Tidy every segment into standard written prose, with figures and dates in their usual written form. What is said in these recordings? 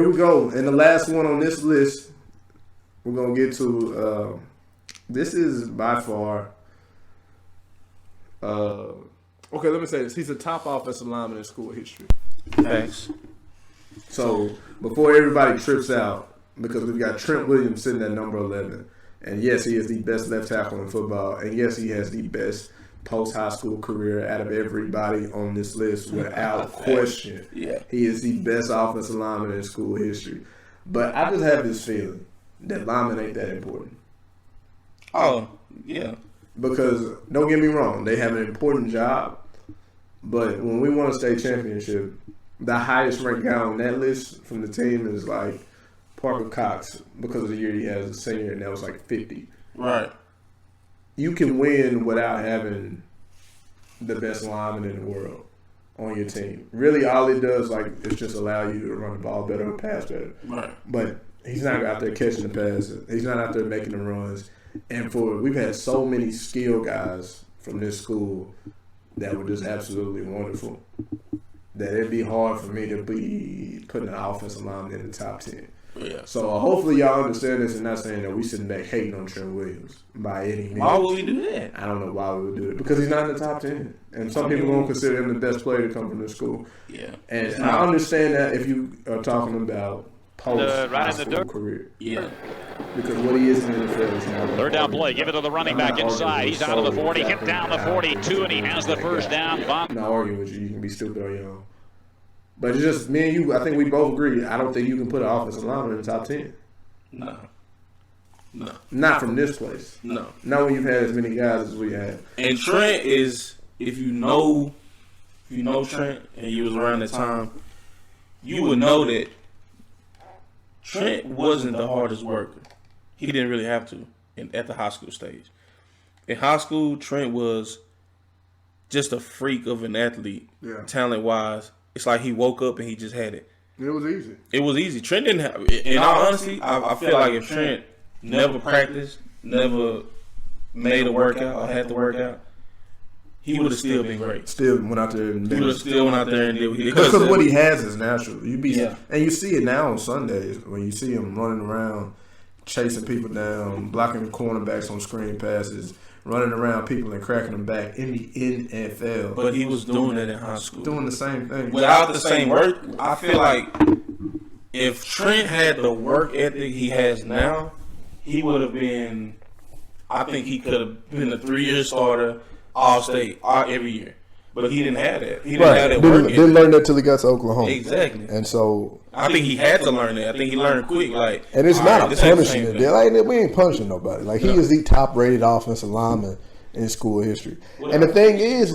Here we go. And the last one on this list, we're going to get to, this is by far, okay, let me say this. He's a top offensive lineman in school history. Thanks. So, before everybody trips out, because we've got Trent Williams sitting at number 11. And yes, he is the best left tackle in football. And yes, he has the best post-high school career out of everybody on this list without question. Yeah. He is the best offensive lineman in school history. But I just have this feeling that linemen ain't that important. Oh, yeah. Because, don't get me wrong, they have an important job. But when we won a state championship, the highest ranked guy on that list from the team is like Parker Cox, because of the year he has a senior, and that was like 50. Right. You can win without having the best lineman in the world on your team. Really, all it does is just allow you to run the ball better or pass better. Right. But he's not out there catching the passes. He's not out there making the runs. And we've had so many skill guys from this school that were just absolutely wonderful that it'd be hard for me to be putting an offensive lineman in the top 10. Yeah. So hopefully y'all understand this and not saying that we sitting back hating on Trent Williams by any means. Why would we do that? I don't know why we would do it. Because he's not in the top 10. And some people won't consider him the best player to come from this school. Yeah. And I understand that if you are talking about post-high school career. Yeah. Because what he is in the NFL is not. Third down play. Give it to the running back inside. He's out of the 40. Hit down the 42, and he has the first down. I'm not arguing with you. You can be stupid on your own. But it's just me and you. I think we both agree. I don't think you can put an offensive lineman in the top 10. No. Not from this place. No. Not when you've had as many guys as we had. And Trent is, if you know Trent and you was around the time, you would know that Trent wasn't the hardest worker. He didn't really have to at the high school stage. In high school, Trent was just a freak of an athlete, talent-wise. It's like he woke up and he just had it. It was easy. It was easy. Trent didn't have. In all honesty, I feel like if Trent never practiced, never made a workout or had to work out, he would have still been great. Still went out there and did it. He would have still went out there and did what he did. Because what he has is natural. And you see it now on Sundays when you see him running around, chasing people down, blocking cornerbacks on screen passes, running around people and cracking them back in the NFL. But he was doing that in high school. Doing the same thing. Without the same work, I feel like if Trent had the work ethic he has now, he would have been, I think he could have been a 3-year starter, all-state, every year. But he didn't have that. He didn't have that work ethic. Didn't learn that till he got to Oklahoma. Exactly. And so I think he had to learn that. I think he learned quick. And it's not a punishment. We ain't punishing nobody. He is the top-rated offensive lineman in school history. And the thing is,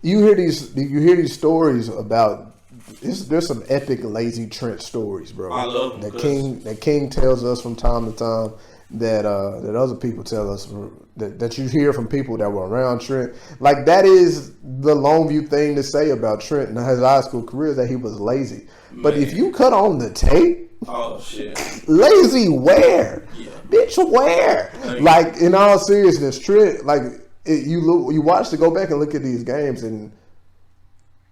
you hear these stories about. There's some epic lazy Trent stories, bro. I love them. That King tells us from time to time. That other people tell us that you hear from people that were around Trent. That is the Longview thing to say about Trent in his high school career, that he was lazy. Man. But if you cut on the tape, oh shit, lazy where? Yeah. Bitch, where? In all seriousness, Trent, you watch to go back and look at these games, and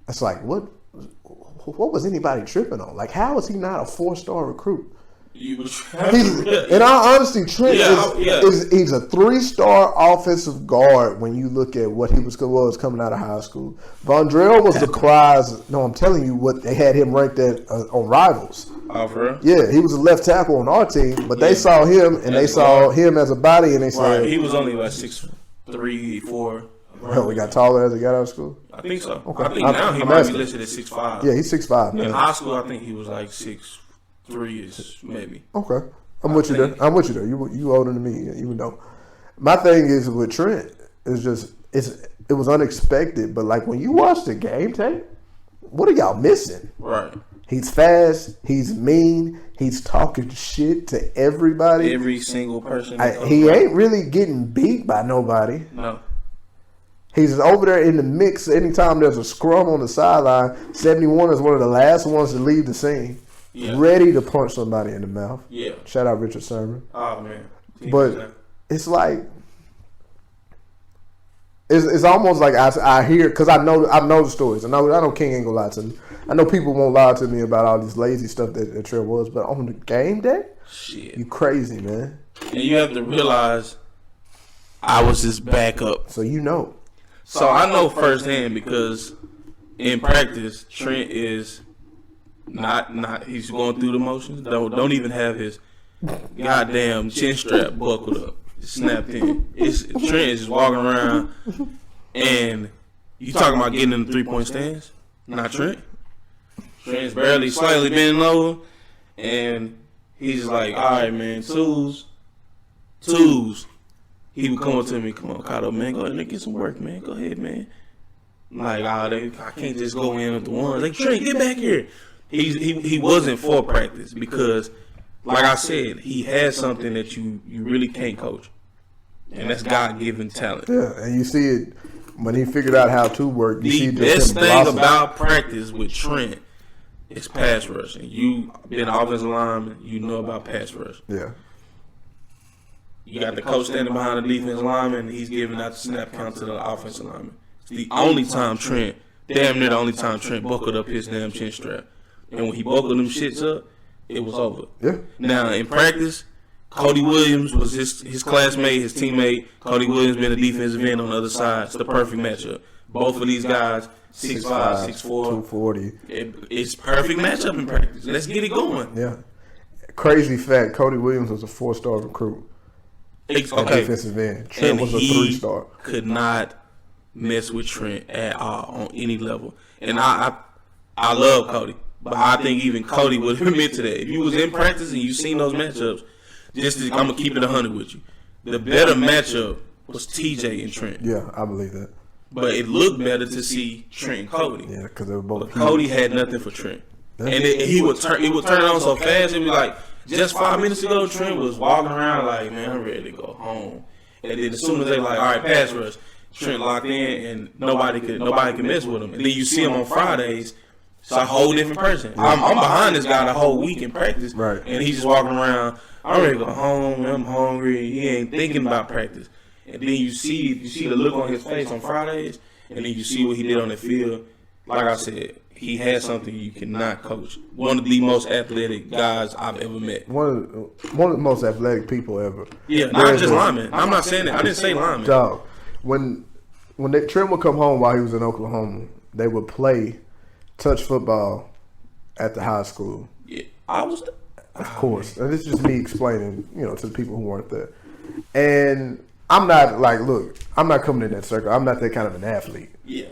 it's what was anybody tripping on? How is he not a 4-star recruit? In all honesty, Trent he's a 3-star offensive guard when you look at what he was coming out of high school. Vondrell was the prize. No, I'm telling you what they had him ranked at on Rivals. Oh, for real? Yeah, he was a left tackle on our team, but they saw him and they saw him as a body, and they said he was only 6'3", 4". Well, we got taller as he got out of school. I think so. Okay. I think now he might be listed at 6'5". Yeah, he's 6'5". In high school, I think he was 6'3" maybe. Okay. I'm with you there. You older than me, even though. My thing is with Trent, it was unexpected, but when you watch the game tape, what are y'all missing? Right. He's fast, he's mean, he's talking shit to everybody. Every single person. He ain't really getting beat by nobody. No. He's over there in the mix. Anytime there's a scrum on the sideline, 71 is one of the last ones to leave the scene. Yeah. Ready to punch somebody in the mouth. Yeah. Shout out Richard Sermon. Oh, man. But it's it's almost I hear, because I know the stories. I know King ain't gonna lie to me. I know people won't lie to me about all this lazy stuff that Trent was, but on the game day, shit, you crazy, man. And you have to realize I was his backup. So you know. So I know firsthand because in practice, Trent is not he's going through the motions. Don't even have his goddamn chin strap buckled up, snapped in. Trent is just walking around, and you talking about getting in the 3-point stance? Not Trent. Trent's barely slightly bending over, and he's just like, all right, man, twos. He would come up to me, come on, Cotto, man, go ahead and get some work, man. Go ahead, man. Like, I can't just go in with the ones. Like, Trent, get back here. He wasn't for practice because, like I said, he has something that you really can't coach, and that's God-given talent. Yeah, and you see it when he figured out how to work. You the see best thing about practice with Trent is pass rushing. You been an offensive lineman, you know about pass rush. Yeah. You got the coach standing behind the defensive lineman, and he's giving out the snap count to the offensive lineman. It's the only time Trent, damn near the only time Trent buckled up his damn chin strap. And when he buckled them shits up, it was over. Yeah. Now, in practice, Cody Williams was his classmate, his teammate. Cody Williams been a defensive end on the other side. It's the perfect matchup. Both of these guys, 6'5", 6'4", 240. It's perfect matchup in practice. Let's get it going. Yeah. Crazy fact, Cody Williams was a 4-star recruit. Okay. Defensive end. Trent And was a he 3-star. could not mess with Trent at all on any level. And I love Cody, but I think even Cody would admit to that. If you was in practice and you seen those matchups, I'm gonna keep it 100 with you. The better matchup was TJ and Trent. Yeah, I believe that. But it looked better to see Trent and Cody. Yeah, because they were both. But Cody had nothing for Trent, and it would turn on so fast. It'd be like just 5 minutes ago, Trent was walking around like, man, I'm ready to go home. And then as soon as they like, all right, pass rush, Trent locked in, and nobody could mess with him. And then you see him on Fridays. It's a whole different person. I'm behind this guy the whole week in practice, right? And he's just walking around. I'm ready to go home. I'm hungry. He ain't thinking about practice. And then you see the look on his face on Fridays, and then you see what he did on the field. Like I said, he had something you cannot coach. One of the most athletic guys I've ever met. One of the most athletic people ever. Yeah, not just linemen. I'm not saying that. I didn't say linemen. Dog, when Trent would come home while he was in Oklahoma, they would play touch football at the high school. Yeah, I was. Of course, and this is just me explaining, to the people who weren't there. And I'm not I'm not coming in that circle. I'm not that kind of an athlete. Yeah.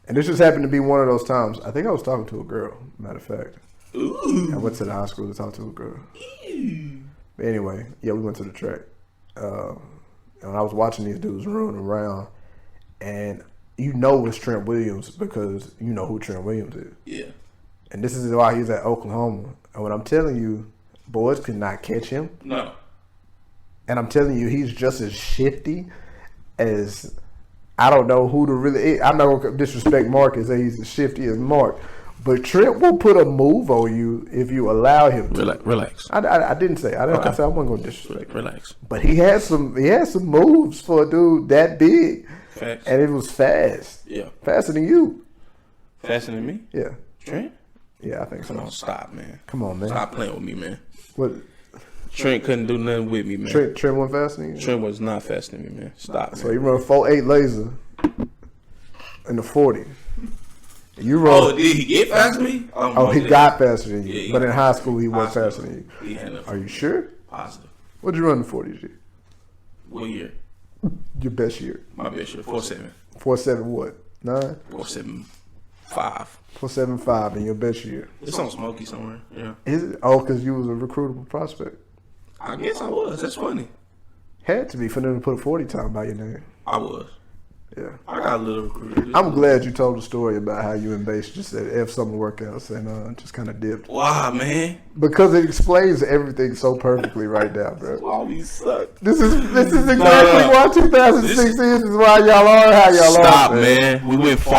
And this just happened to be one of those times. I think I was talking to a girl, matter of fact. Ooh. I went to the high school to talk to a girl. But anyway, yeah, we went to the track. And I was watching these dudes running around. And it's Trent Williams because you know who Trent Williams is. Yeah. And this is why he's at Oklahoma. And when I'm telling you, boys could not catch him. No. And I'm telling you, he's just as shifty as I don't know who to really. I'm not gonna disrespect Mark and say he's as shifty as Mark, but Trent will put a move on you if you allow him to. Relax. I didn't say. I said I wasn't gonna disrespect. Relax. But he had some moves for a dude that big, Facts. and it was fast. Yeah. Faster than you. Faster than me? Yeah. Trent? Yeah, I think so. Come on, stop, man. Come on, man. Stop playing with me, man. What? Trent couldn't do nothing with me, man. Trent went faster than you? Trent was not faster than me, man. Stop, So man. he run 4.8 laser in the 40. You run. Oh, did he get faster than me? He got faster than you. Yeah, but in high school, he was school, faster than you. He had enough. Are you sure? Positive. What'd you run in 40 this year? What year? Your best year. My best year. 4.7. 4.7 what? 9? 4.75. 4.75 in your best year. It's on Smokey somewhere. Yeah. Is it? Oh, because you was a recruitable prospect. I guess I was. That's funny. Had to be for them to put a 40 time by your name. I was. Yeah. I got a little recruiter. I'm glad you told the story about how you and Base just said if something work out and just kind of dipped. Wow, man. Because it explains everything so perfectly right now, bro. Wow, we suck. This is exactly why 2006 is why y'all are how y'all are. Stop, man. We went far